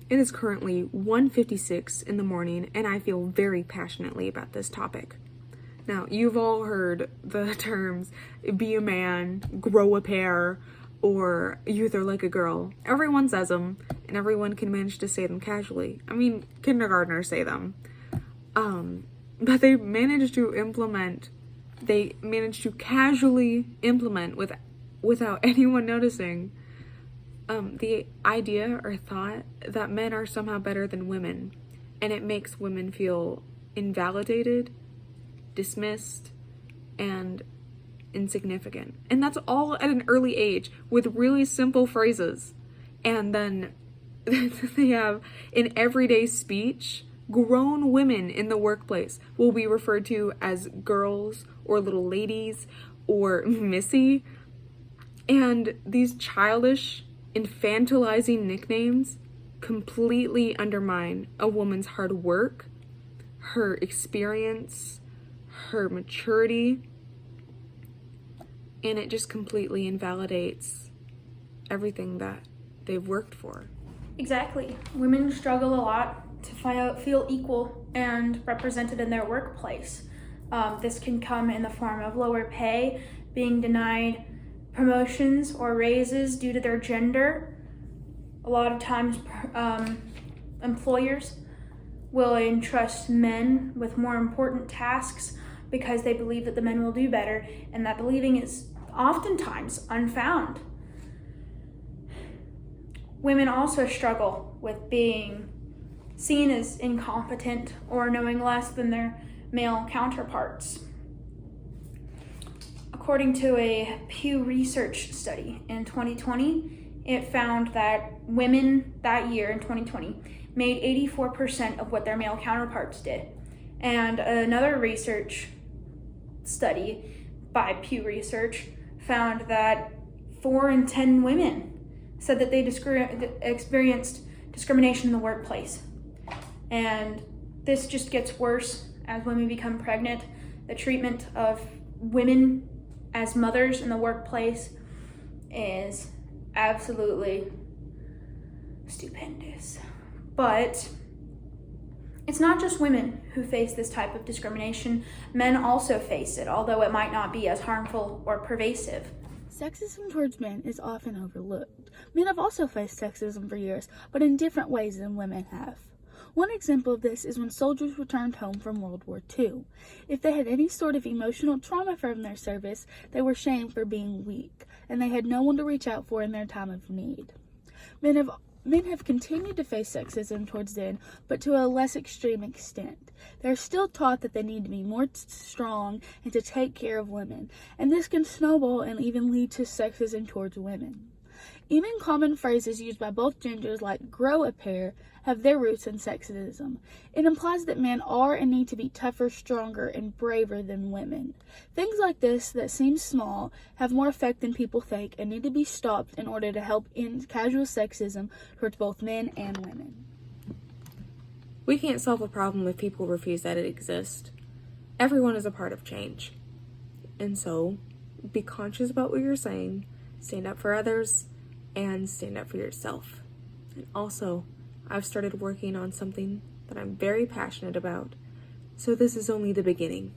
It is currently 1:56 in the morning, and I feel very passionately about this topic. Now, you've all heard the terms be a man, grow a pair, or youth are like a girl. Everyone says them, and everyone can manage to say them casually. I mean, kindergartners say them. But they manage to casually implement without anyone noticing the idea or thought that men are somehow better than women, and it makes women feel invalidated, dismissed, and insignificant. And that's all at an early age with really simple phrases. And then they have in everyday speech, grown women in the workplace will be referred to as girls or little ladies or missy. And these childish, infantilizing nicknames completely undermine a woman's hard work, her experience, her maturity, and it just completely invalidates everything that they've worked for. Exactly. Women struggle a lot to feel equal and represented in their workplace. This can come in the form of lower pay, being denied promotions or raises due to their gender. A lot of times employers will entrust men with more important tasks because they believe that the men will do better, and that believing is oftentimes unfounded. Women also struggle with being seen as incompetent or knowing less than their male counterparts. According to a Pew Research study in 2020, it found that women that year in 2020 made 84% of what their male counterparts did. And another research study by Pew Research found that 4 in 10 women said that they experienced discrimination in the workplace. And this just gets worse as women become pregnant. The treatment of women as mothers in the workplace is absolutely stupendous. But it's not just women who face this type of discrimination. Men also face it, although it might not be as harmful or pervasive. Sexism towards men is often overlooked. Men have also faced sexism for years, but in different ways than women have. One example of this is when soldiers returned home from World War II. If they had any sort of emotional trauma from their service, they were shamed for being weak, and they had no one to reach out for in their time of need. Men have continued to face sexism towards them, but to a less extreme extent. They're still taught that they need to be more strong and to take care of women, and this can snowball and even lead to sexism towards women. Even common phrases used by both genders like grow a pair have their roots in sexism. It implies that men are and need to be tougher, stronger, and braver than women. Things like this that seem small have more effect than people think and need to be stopped in order to help end casual sexism towards both men and women. We can't solve a problem if people refuse that it exists. Everyone is a part of change. And so, be conscious about what you're saying, stand up for others, and stand up for yourself. And also, I've started working on something that I'm very passionate about, so this is only the beginning.